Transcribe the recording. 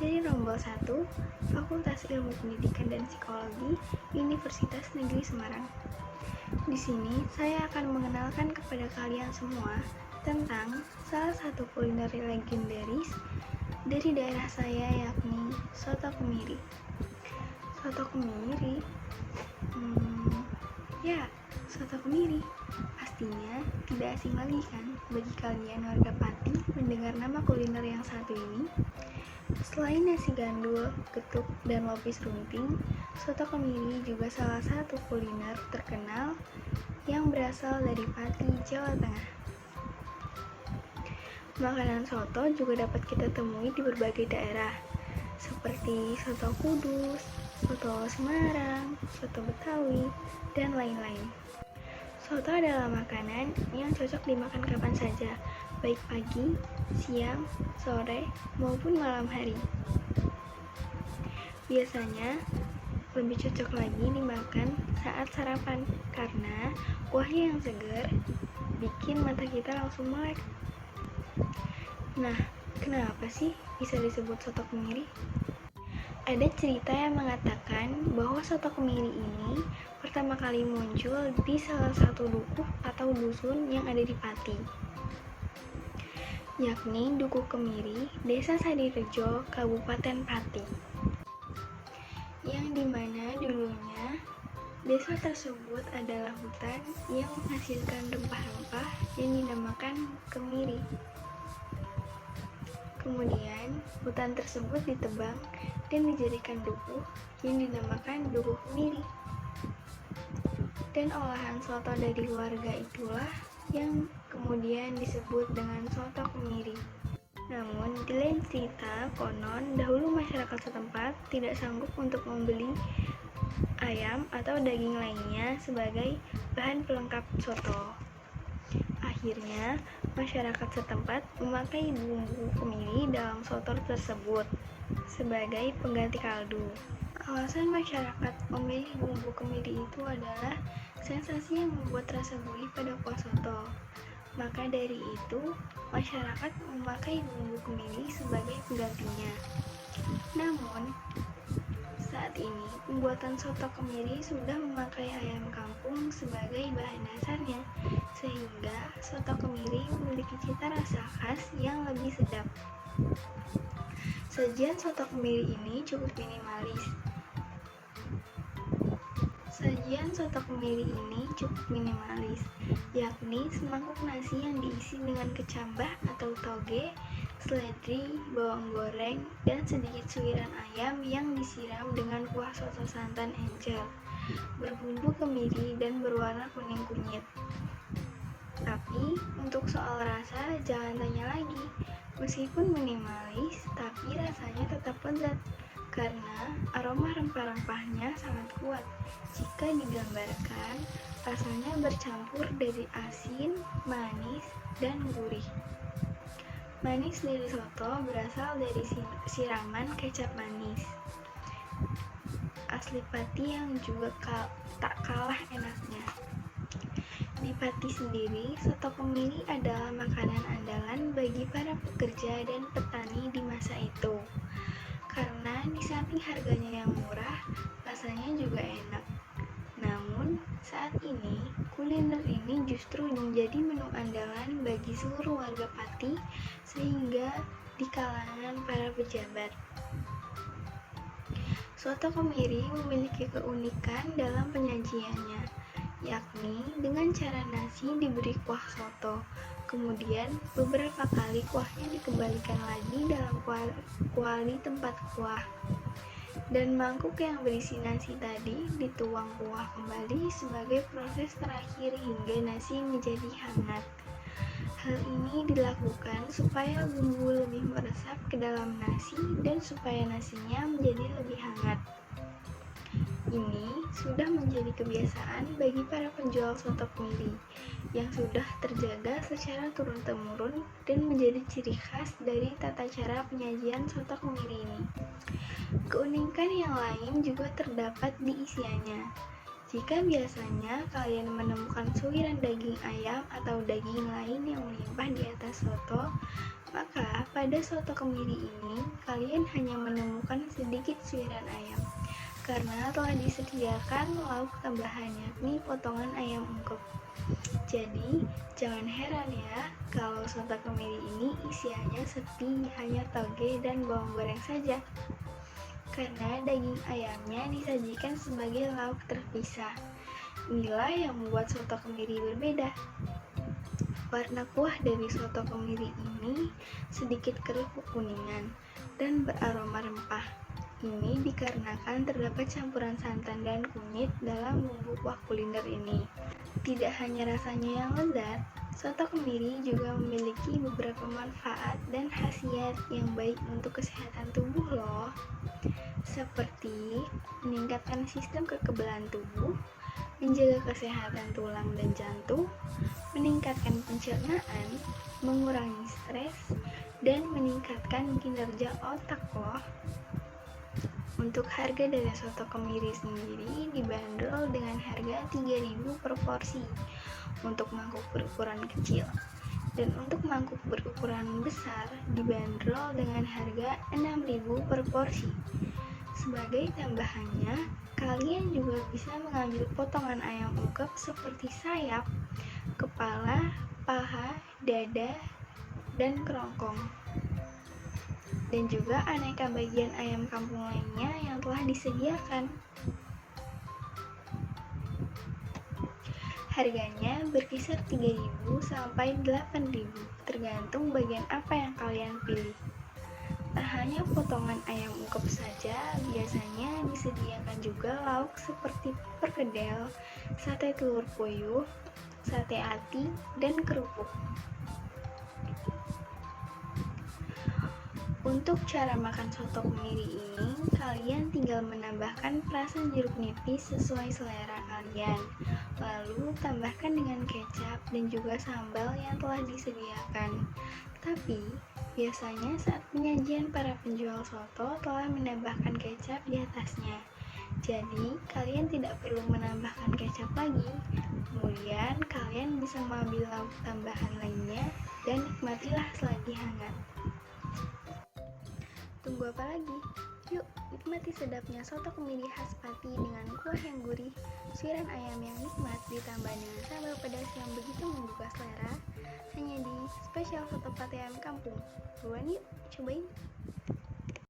dari Rombol 1, Fakultas Ilmu Pendidikan dan Psikologi, Universitas Negeri Semarang. Di sini, saya akan mengenalkan kepada kalian semua tentang salah satu kuliner legendaris dari daerah saya, yakni soto kemiri. Soto kemiri, soto kemiri. Pastinya tidak asing lagi kan bagi kalian warga Pati mendengar nama kuliner yang satu ini. Selain nasi gandul, getuk, dan lopis runting, soto kemiri juga salah satu kuliner terkenal yang berasal dari Pati, Jawa Tengah. Makanan soto juga dapat kita temui di berbagai daerah, seperti soto Kudus, soto Semarang, soto Betawi, dan lain-lain. Soto adalah makanan yang cocok dimakan kapan saja, baik pagi, siang, sore, maupun malam hari. Biasanya, lebih cocok lagi dimakan saat sarapan, karena kuahnya yang segar bikin mata kita langsung melek. Nah, kenapa sih bisa disebut soto kemiri? Ada cerita yang mengatakan bahwa soto kemiri ini pertama kali muncul di salah satu dukuh atau dusun yang ada di Pati, yakni Dukuh Kemiri, Desa Sadirejo, Kabupaten Pati, yang dimana dulunya desa tersebut adalah hutan yang menghasilkan rempah-rempah yang dinamakan kemiri. Kemudian, hutan tersebut ditebang dan dijadikan dukuh yang dinamakan Dukuh Kemiri. Dan olahan soto dari warga itulah yang kemudian disebut dengan soto kemiri. Namun, di lain cerita, konon dahulu masyarakat setempat tidak sanggup untuk membeli ayam atau daging lainnya sebagai bahan pelengkap soto. Akhirnya, masyarakat setempat memakai bumbu kemiri dalam soto tersebut sebagai pengganti kaldu. Alasan masyarakat memilih bumbu kemiri itu adalah sensasi yang membuat rasa gurih pada kuah soto. Maka dari itu, masyarakat memakai bumbu kemiri sebagai penggantinya. Namun, saat ini pembuatan soto kemiri sudah memakai ayam kampung sebagai bahan dasarnya, sehingga soto kemiri memiliki cita rasa khas yang lebih sedap. Sajian soto kemiri ini cukup minimalis. Yakni semangkuk nasi yang diisi dengan kecambah atau toge, seledri, bawang goreng, dan sedikit suiran ayam yang disiram dengan kuah soto santan encer, berbumbu kemiri dan berwarna kuning kunyit. Tapi, untuk soal rasa, jangan tanya lagi. Meskipun minimalis, tapi rasanya tetap lezat, karena aroma rempah-rempahnya sangat kuat. Jika digambarkan, rasanya bercampur dari asin, manis, dan gurih. Manis dari soto berasal dari siraman kecap manis asli Pati yang juga tak kalah enaknya. Di Pati sendiri, soto kemiri adalah makanan andalan bagi para pekerja dan petani di masa itu. Karena di samping harganya yang murah, rasanya juga enak. Namun, saat ini, kuliner ini justru menjadi menu andalan bagi seluruh warga Pati, sehingga di kalangan para pejabat. Soto kemiri memiliki keunikan dalam penyajiannya, yakni dengan cara nasi diberi kuah soto, kemudian beberapa kali kuahnya dikembalikan lagi dalam kuali tempat kuah, dan mangkuk yang berisi nasi tadi dituang kuah kembali sebagai proses terakhir hingga nasi menjadi hangat. Hal ini dilakukan supaya bumbu lebih meresap ke dalam nasi dan supaya nasinya menjadi lebih hangat. Ini sudah menjadi kebiasaan bagi para penjual soto kemiri yang sudah terjaga secara turun-temurun dan menjadi ciri khas dari tata cara penyajian soto kemiri ini. Keunikan yang lain juga terdapat di isiannya. Jika biasanya kalian menemukan suiran daging ayam atau daging lain yang melimpah di atas soto, Maka pada soto kemiri ini kalian hanya menemukan sedikit suiran ayam karena telah disediakan lauk tambahan yakni potongan ayam ungkep. Jadi jangan heran ya kalau soto kemiri ini isiannya sepi hanya toge dan bawang goreng saja. Karena daging ayamnya disajikan sebagai lauk terpisah. Inilah yang membuat soto kemiri berbeda. Warna kuah dari soto kemiri ini sedikit keripuk kuningan dan beraroma rempah. Ini dikarenakan terdapat campuran santan dan kunyit dalam bumbu kuah kuliner ini. Tidak hanya rasanya yang lezat, soto kemiri juga memiliki beberapa manfaat dan khasiat yang baik untuk kesehatan tubuh loh. Seperti meningkatkan sistem kekebalan tubuh, menjaga kesehatan tulang dan jantung, meningkatkan pencernaan, mengurangi stres, dan meningkatkan kinerja otak loh. Untuk harga dari soto kemiri sendiri dibanderol dengan harga 3.000 per porsi untuk mangkuk berukuran kecil. Dan untuk mangkuk berukuran besar dibanderol dengan harga 6.000 per porsi. Sebagai tambahannya, kalian juga bisa mengambil potongan ayam ungkep seperti sayap, kepala, paha, dada, dan kerongkong. Dan juga aneka bagian ayam kampung lainnya yang telah disediakan. Harganya berkisar 3.000 sampai 8.000 tergantung bagian apa yang kalian pilih. Tak hanya potongan ayam ungkep saja, biasanya disediakan juga lauk seperti perkedel, sate telur puyuh, sate ati, dan kerupuk. Untuk cara makan soto kemiri ini, kalian tinggal menambahkan perasan jeruk nipis sesuai selera kalian. Lalu tambahkan dengan kecap dan juga sambal yang telah disediakan. Tapi, biasanya saat penyajian para penjual soto telah menambahkan kecap di atasnya. Jadi, kalian tidak perlu menambahkan kecap lagi. Kemudian, kalian bisa mengambil lauk tambahan lainnya dan nikmatilah selagi hangat. Tunggu apa lagi? Yuk, nikmati sedapnya soto kemiri khas Pati dengan kuah yang gurih, suiran ayam yang nikmat ditambah dengan sambal pedas yang begitu menggugah selera, hanya di spesial soto Pati ayam kampung. Buruan yuk, cobain!